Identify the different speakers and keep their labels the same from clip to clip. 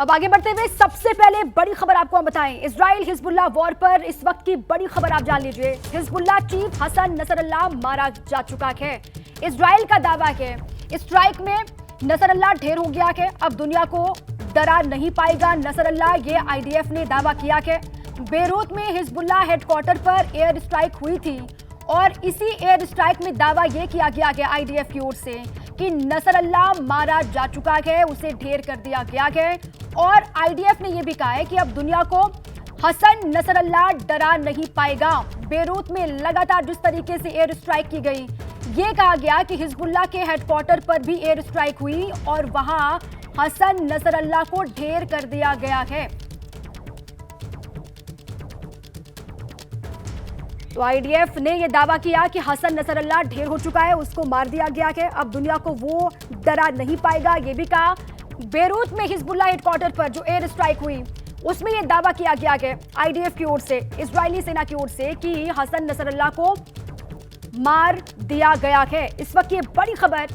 Speaker 1: अब आगे बढ़ते हुए सबसे पहले बड़ी खबर आपको हम बताएं। इजराइल हिजबुल्लाह वॉर पर इस वक्त की बड़ी खबर आप जान लीजिए। हिजबुल्लाह चीफ हसन नसरल्लाह मारा जा चुका है। इजराइल का दावा है स्ट्राइक में नसरल्लाह ढेर हो गया है, अब दुनिया को डरा नहीं पाएगा नसरल्लाह, ये आईडीएफ ने दावा किया है। बेरूत में हिजबुल्लाह हेडक्वार्टर पर एयर स्ट्राइक हुई थी और इसी एयर स्ट्राइक में दावा यह किया गया है आईडीएफ की ओर से कि नसरल्लाह मारा जा चुका है, उसे ढेर कर दिया गया है। और आईडीएफ ने यह भी कहा है कि अब दुनिया को हसन नसरल्लाह डरा नहीं पाएगा। बेरूत में लगातार जिस तरीके से एयर स्ट्राइक की गई, ये कहा गया कि हिजबुल्लाह के हेडक्वार्टर पर भी एयर स्ट्राइक हुई और वहां हसन नसरल्लाह को ढेर कर दिया गया है। तो आईडीएफ ने यह दावा किया कि हसन नसरल्लाह ढेर हो चुका है, उसको मार दिया गया है, अब दुनिया को वो डरा नहीं पाएगा। यह भी कहा बेरूत में हिजबुल्लाह हेडक्वार्टर पर जो एयर स्ट्राइक हुई उसमें यह दावा किया गया है आईडीएफ की ओर से, इजरायली सेना की ओर से, कि हसन नसरल्लाह को मार दिया गया है। इस वक्त ये बड़ी खबर,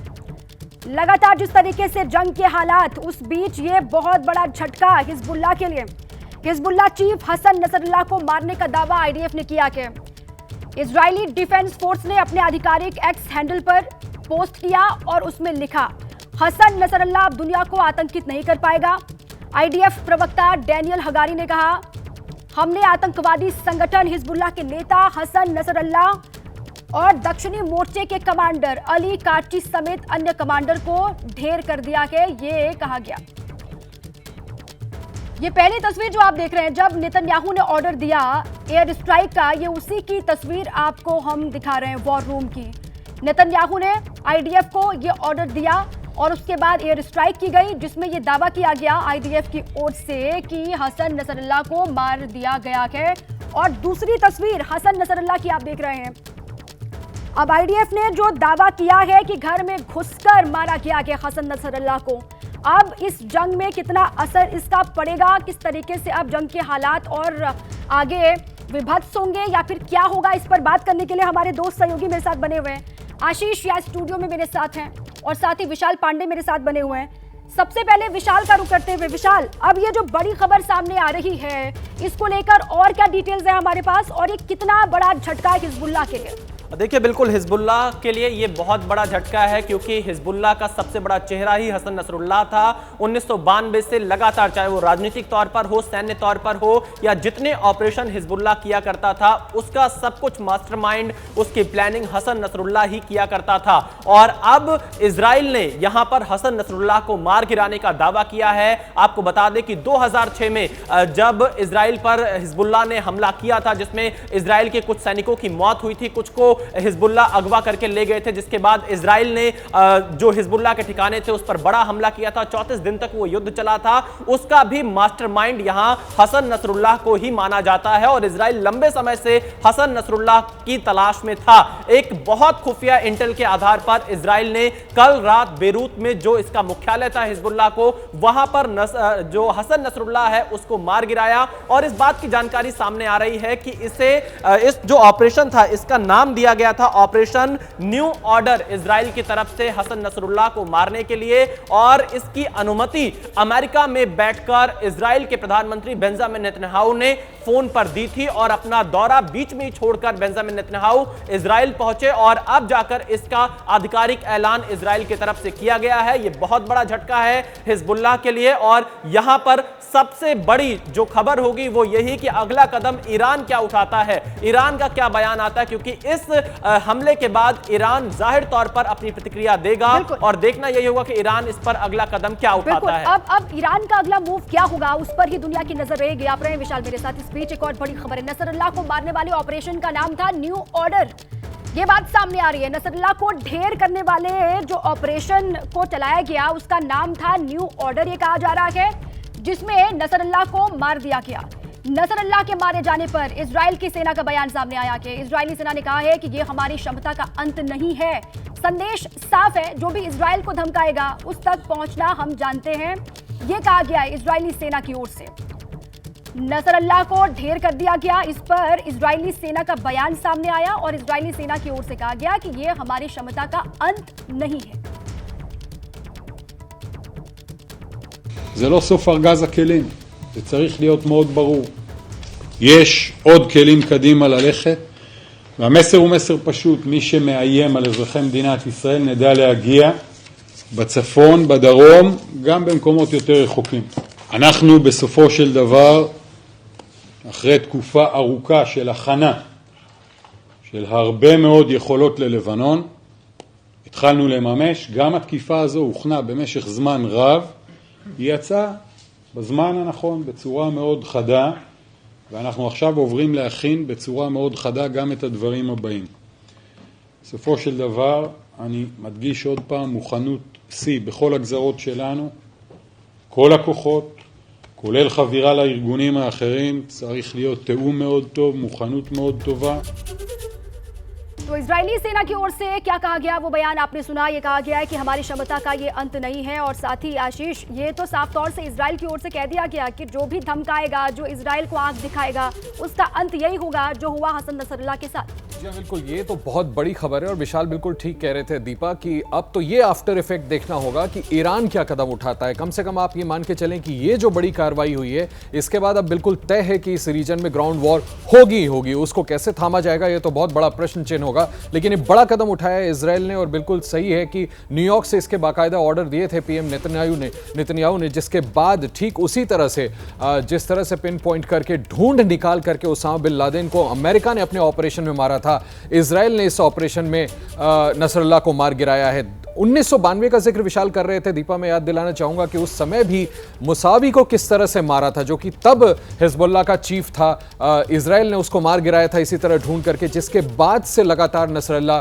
Speaker 1: लगातार जिस तरीके से जंग के हालात, उस बीच ये बहुत बड़ा झटका हिजबुल्लाह के लिए। हिजबुल्लाह चीफ हसन नसरल्लाह को मारने का दावा आईडीएफ ने किया है। इजरायली डिफेंस फोर्स ने अपने आधिकारिक एक्स हैंडल पर पोस्ट किया और उसमें लिखा, हसन नसरल्लाह अब दुनिया को आतंकित नहीं कर पाएगा। आईडीएफ प्रवक्ता डैनियल हगारी ने कहा, हमने आतंकवादी संगठन हिजबुल्लाह के नेता हसन नसरल्लाह और दक्षिणी मोर्चे के कमांडर अली काची समेत अन्य कमांडर को ढेर कर दिया है, ये कहा गया। ये पहली तस्वीर जो आप देख रहे हैं जब नेतन्याहू ने ऑर्डर दिया एयर स्ट्राइक का, ये उसी की तस्वीर आपको हम दिखा रहे हैं वॉर रूम की। नेतन्याहू ने आईडीएफ को ये ऑर्डर दिया और उसके बाद एयर स्ट्राइक की गई, जिसमें यह दावा किया गया आईडीएफ की ओर से कि हसन नसरल्लाह को मार दिया गया है। और दूसरी तस्वीर हसन नसरल्लाह की आप देख रहे हैं। अब आईडीएफ ने जो दावा किया है कि घर में घुसकर मारा गया है हसन नसरल्लाह को, अब इस जंग में कितना असर इसका पड़ेगा, किस तरीके से अब जंग के हालात और आगे विभत्स होंगे या फिर क्या होगा, इस पर बात करने के लिए हमारे दोस्त सहयोगी मेरे साथ बने हुए हैं। आशीष या स्टूडियो में मेरे साथ हैं और साथ ही विशाल पांडे मेरे साथ बने हुए हैं। सबसे पहले विशाल का रुख करते हुए, विशाल, अब ये जो बड़ी खबर सामने आ रही है, इसको लेकर और क्या डिटेल्स है हमारे पास और ये कितना बड़ा झटका है हिजबुल्लाह के लिए?
Speaker 2: देखिए, बिल्कुल हिजबुल्लाह के लिए ये बहुत बड़ा झटका है, क्योंकि हिजबुल्लाह का सबसे बड़ा चेहरा ही हसन नसरुल्लाह था। 1992 से लगातार, चाहे वो राजनीतिक तौर पर हो, सैन्य तौर पर हो, या जितने ऑपरेशन हिजबुल्लाह किया करता था, उसका सब कुछ मास्टरमाइंड, उसकी प्लानिंग हसन नसरुल्लाह ही किया करता था। और अब इजराइल ने यहां पर हसन नसरुल्लाह को मार गिराने का दावा किया है। आपको बता दें कि 2006 में जब इजराइल पर हिजबुल्लाह ने हमला किया था, जिसमें इजराइल के कुछ सैनिकों की मौत हुई थी, कुछ को हिजबुल्लाह अगवा करके ले गए थे, जिसके बाद इजराइल ने जो हिजबुल्लाह के ठिकाने थे उस पर बड़ा हमला किया था। 34 दिन तक वो युद्ध चला था। उसका भी मास्टरमाइंड यहां हसन नसरुल्लाह को ही माना जाता है और इजराइल लंबे समय से हसन नसरुल्लाह की तलाश में था। एक बहुत खुफिया इंटेल के आधार पर इजराइल ने कल रात बेरूत में जो इसका मुख्यालय था हिजबुल्लाह को, वहां पर जो हसन नसरुल्लाह है उसको मार गिराया। और इस बात की जानकारी सामने आ रही है कि इस जो ऑपरेशन था, इसका नाम दिया गया था ऑपरेशन न्यू ऑर्डर, इजराइल की तरफ से हसन नसरुल्लाह को मारने के लिए। और इसकी अनुमति अमेरिका में बैठकर इजराइल के प्रधानमंत्री बेंजामिन नेतन्याहू ने फोन पर दी थी और अपना दौरा बीच में ही छोड़कर बेंजामिन नेतन्याहू इजराइल पहुंचे और अब जाकर इसका आधिकारिक ऐलान इजराइल की तरफ से किया गया है। यह बहुत बड़ा झटका है हिजबुल्लाह के लिए। और यहां पर सबसे बड़ी जो खबर होगी वो यही कि अगला कदम ईरान क्या उठाता है, ईरान का क्या बयान आता है, क्योंकि इस हमले के बाद ईरान जाहिर तौर पर अपनी प्रतिक्रिया देगा और देखना यही होगा कि ईरान इस पर अगला कदम क्या उठाता है।
Speaker 1: अब ईरान का अगला मूव क्या होगा, उस पर ही दुनिया की नजर रहेगी। आप रहे विशाल मेरे साथ। इस बीच एक और बड़ी खबर है, नसरुल्लाह को मारने वाले ऑपरेशन का नाम था न्यू ऑर्डर। ये बात सामने आ रही है, नसरुल्लाह को ढेर करने वाले जो ऑपरेशन को चलाया गया उसका नाम था न्यू ऑर्डर, ये कहा जा रहा है, जिसमें नसरुल्लाह को मार दिया गया। नसरुल्लाह के मारे जाने पर इजराइल की सेना का बयान सामने आया कि इजरायली सेना ने कहा है कि यह हमारी क्षमता का अंत नहीं है। संदेश साफ है, जो भी इजराइल को धमकाएगा उस तक पहुंचना हम जानते हैं, यह कहा गया है इजरायली सेना की ओर से। नसरुल्लाह को ढेर कर दिया गया, इस पर इजरायली सेना का बयान सामने आया और इजरायली सेना की ओर से कहा गया कि यह हमारी क्षमता का अंत नहीं है।
Speaker 3: זה לא סוף ארגז הכלים, זה צריך להיות מאוד ברור. יש עוד כלים קדימה ללכת, והמסר הוא מסר פשוט, מי שמאיים על אזרחי מדינת ישראל נדע להגיע בצפון, בדרום, גם במקומות יותר רחוקים. אנחנו בסופו של דבר, אחרי תקופה ארוכה של הכנה, של הרבה מאוד יכולות ללבנון, התחלנו לממש, גם התקיפה הזו הוכנה במשך זמן רב, היא יצאה בזמן הנכון, בצורה מאוד חדה, ואנחנו עכשיו עוברים להכין בצורה מאוד חדה גם את הדברים הבאים. בסופו של דבר, אני מדגיש עוד פעם, מוכנות C בכל הגזרות שלנו, כל הכוחות, כולל חבירה לארגונים האחרים, צריך להיות תיאום מאוד טוב, מוכנות מאוד טובה.
Speaker 1: तो इजरायली सेना की ओर से क्या कहा गया वो बयान आपने सुना। ये कहा गया है कि हमारी क्षमता का ये अंत नहीं है, और साथ ही आशीष ये तो साफ तौर से इजराइल की ओर से कह दिया गया कि जो भी धमकाएगा, जो इजराइल को आंख दिखाएगा, उसका अंत यही होगा जो हुआ हसन नसरुल्लाह के साथ।
Speaker 4: जी बिल्कुल, ये तो बहुत बड़ी खबर है और विशाल बिल्कुल ठीक कह रहे थे दीपा कि अब तो ये आफ्टर इफेक्ट देखना होगा कि ईरान क्या कदम उठाता है। कम से कम आप ये मान के चलें कि ये जो बड़ी कार्रवाई हुई है इसके बाद अब बिल्कुल तय है कि इस रीजन में ग्राउंड वॉर होगी ही होगी। उसको कैसे थामा जाएगा ये तो बहुत बड़ा प्रश्न चिन्ह होगा, लेकिन ये बड़ा कदम उठाया है इजराइल ने। और बिल्कुल सही है कि न्यूयॉर्क से इसके बाकायदा ऑर्डर दिए थे पीएम नेतन्याहू ने, जिसके बाद ठीक उसी तरह से जिस तरह से पिन पॉइंट करके ढूंढ निकाल करके उसामा बिन लादेन को अमेरिका ने अपने ऑपरेशन में मारा था, इजराइल ने इस ऑपरेशन में नसरुल्लाह को मार गिराया है। 1992 का जिक्र विशाल कर रहे थे दीपा, मैं याद दिलाना चाहूंगा कि उस समय भी मुसावी को किस तरह से मारा था, जो कि तब हिजबुल्लाह का चीफ था। इजराइल ने उसको मार गिराया था इसी तरह ढूंढ करके, जिसके बाद से लगातार नसरुल्लाह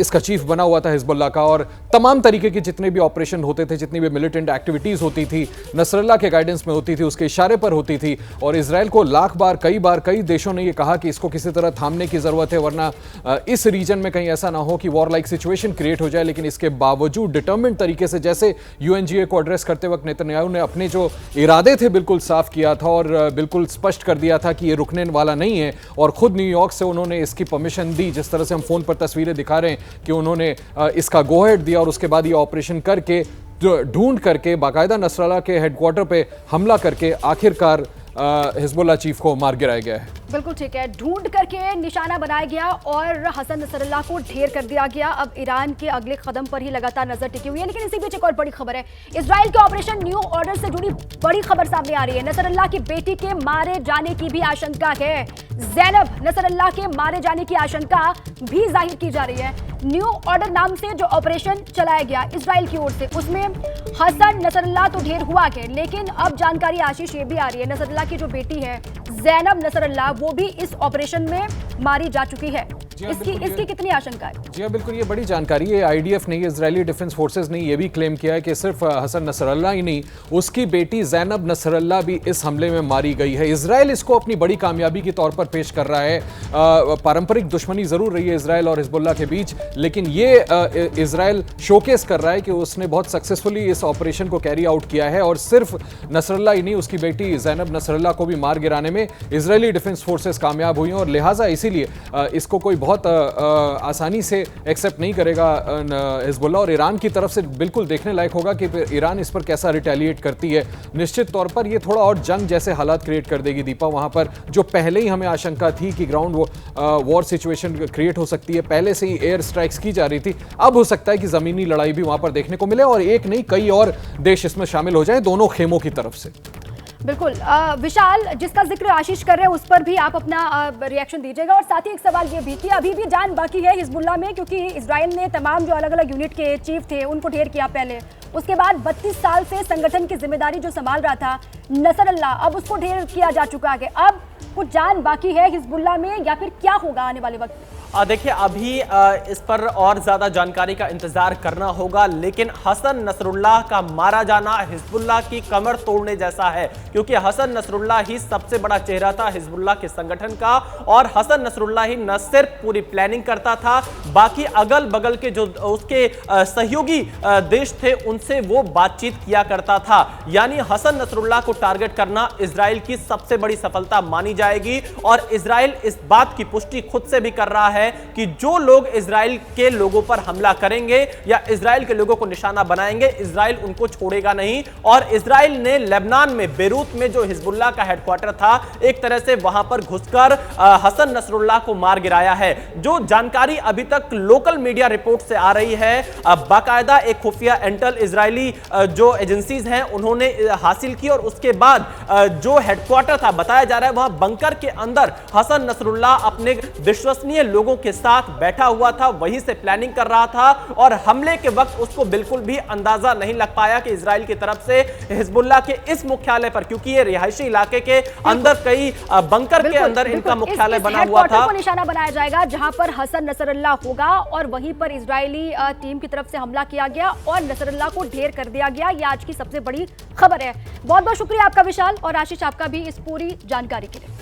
Speaker 4: इसका चीफ बना हुआ था हिजबुल्लाह का, और तमाम तरीके के जितने भी ऑपरेशन होते थे, जितनी भी मिलिटेंट एक्टिविटीज होती थी, नसरुल्लाह के गाइडेंस में होती थी, उसके इशारे पर होती थी। और इजराइल को लाख बार कई देशों ने यह कहा कि इसको किसी तरह थामने की जरूरत है, वरना इस रीजन में कहीं ऐसा ना हो कि वॉर लाइक सिचुएशन क्रिएट हो जाए। लेकिन इसके बावजूद डिटरमिन्ड तरीके से, जैसे यूएनजीए को एड्रेस करते वक्त नेतन्याहू ने अपने जो इरादे थे बिल्कुल साफ किया था और बिल्कुल स्पष्ट कर दिया था कि ये रुकने वाला नहीं है, और खुद न्यूयॉर्क से उन्होंने इसकी परमिशन दी। जिस तरह से हम फोन पर तस्वीरें दिखा रहे हैं कि उन्होंने इसका गो हेड दिया, और उसके बाद ये ऑपरेशन करके ढूंढ करके बाकायदा नसरुल्लाह के हेडक्वार्टर पे हमला करके आखिरकार हिजबुल्लाह चीफ को मार गिराया गया है।
Speaker 1: बिल्कुल ठीक है, ढूंढ करके निशाना बनाया गया और हसन नसरुल्लाह को ढेर कर दिया गया। अब ईरान के अगले कदम पर ही लगातार नजर टिकी हुई है। लेकिन इसी बीच एक और बड़ी खबर है, इजराइल के ऑपरेशन न्यू ऑर्डर से जुड़ी बड़ी खबर सामने आ रही है। नसरुल्लाह की बेटी के मारे जाने की भी आशंका है। ज़ैनब नसरुल्लाह के मारे जाने की आशंका भी जाहिर की जा रही है। न्यू ऑर्डर नाम से जो ऑपरेशन चलाया गया इजराइल की ओर से, उसमें हसन नसरुल्लाह तो ढेर हुआ के, लेकिन अब जानकारी आशीष ये भी आ रही है, नसरुल्लाह की जो बेटी है ज़ैनब नसरुल्लाह, वो भी इस ऑपरेशन में मारी जा चुकी है। इसकी कितनी आशंका है?
Speaker 4: जी हाँ, बिल्कुल ये बड़ी जानकारी है। आईडीएफ ने, इजरायली डिफेंस फोर्सेस ने ये भी क्लेम किया है कि सिर्फ हसन नसरुल्लाह ही नहीं, उसकी बेटी ज़ैनब नसरुल्लाह भी इस हमले में मारी गई है। इजराइल इसको अपनी बड़ी कामयाबी के तौर पर पेश कर रहा है। पारंपरिक दुश्मनी जरूर रही है इजराइल और हिजबुल्लाह के बीच, लेकिन ये इजराइल शोकेस कर रहा है कि उसने बहुत सक्सेसफुली इस ऑपरेशन को कैरी आउट किया है, और सिर्फ नसरुल्लाह ही नहीं, उसकी बेटी ज़ैनब नसरुल्लाह को भी मार गिराने में इजरायली डिफेंस फोर्सेस कामयाब हुई हैं। और लिहाजा इसीलिए इसको कोई बहुत आसानी से एक्सेप्ट नहीं करेगा हिजबुल्लाह, और ईरान की तरफ से बिल्कुल देखने लायक होगा कि ईरान इस पर कैसा रिटेलिएट करती है। निश्चित तौर पर ये थोड़ा और जंग जैसे हालात क्रिएट कर देगी दीपा, वहां पर जो पहले ही हमें आशंका थी कि ग्राउंड वॉर सिचुएशन क्रिएट हो सकती है, पहले से ही एयर स्ट्राइक्स की जा रही थी, अब हो सकता है कि जमीनी लड़ाई भी वहां पर देखने को मिले, और एक नहीं कई और देश इसमें शामिल हो जाए दोनों खेमों की तरफ से।
Speaker 1: बिल्कुल विशाल, जिसका जिक्र आशीष कर रहे हैं उस पर भी आप अपना रिएक्शन दीजिएगा। और साथ ही एक सवाल ये भी कि अभी भी जान बाकी है हिजबुल्लाह में, क्योंकि इजराइल ने तमाम जो अलग अलग यूनिट के चीफ थे उनको ढेर किया पहले, उसके बाद 32 साल से संगठन की जिम्मेदारी जो संभाल रहा था नसरुल्लाह, अब उसको ढेर किया जा चुका है। अब कुछ जान बाकी है हिजबुल्लाह में, या फिर क्या होगा आने वाले वक्त में?
Speaker 2: देखिए, अभी इस पर और ज्यादा जानकारी का इंतजार करना होगा, लेकिन हसन नसरुल्लाह का मारा जाना हिजबुल्लाह की कमर तोड़ने जैसा है, क्योंकि हसन नसरुल्लाह ही सबसे बड़ा चेहरा था हिजबुल्लाह के संगठन का, और हसन नसरुल्लाह ही न सिर्फ पूरी प्लानिंग करता था, बाकी अगल बगल के जो उसके सहयोगी देश थे उनसे वो बातचीत किया करता था। यानी हसन नसरुल्लाह को टारगेट करना इजराइल की सबसे बड़ी सफलता मानी जाएगी, और इजराइल इस बात की पुष्टि खुद से भी कर रहा है कि जो लोग इजराइल के लोगों पर हमला करेंगे या इजराइल के लोगों को निशाना बनाएंगे, इजराइल उनको छोड़ेगा नहीं। और इजराइल ने लेबनान में बेरूत में जो हिजबुल्लाह का हेडक्वार्टर था, एक तरह से वहां पर घुसकर हसन नसरुल्लाह को मार गिराया है। जो जानकारी अभी तक लोकल मीडिया रिपोर्ट से आ रही है, बाकायदा एक खुफिया इंटेल इजरायली जो एजेंसीज हैं उन्होंने हासिल की, और उसके बाद जो हेडक्वार्टर था बताया जा रहा है वहां बंकर के अंदर हसन नसरुल्लाह अपने विश्वसनीय लोगों के साथ बैठा हुआ था, वहीं से प्लानिंग कर रहा था, और हमले के वक्त उसको बिल्कुल भी अंदाजा नहीं लग पाया कि इजराइल की तरफ से हिजबुल्लाह के इस मुख्यालय पर, क्योंकि ये रिहायशी इलाके के अंदर कई बंकर के अंदर इनका मुख्यालय बना हुआ था,
Speaker 1: को निशाना बनाया जाएगा जहां पर हसन नसरुल्लाह होगा, और वहीं पर इजरायली टीम की तरफ से हमला किया गया और नसरुल्लाह को ढेर कर दिया गया। ये आज की सबसे बड़ी खबर है। बहुत बहुत शुक्रिया आपका विशाल, और आशीष आपका भी इस पूरी जानकारी के लिए।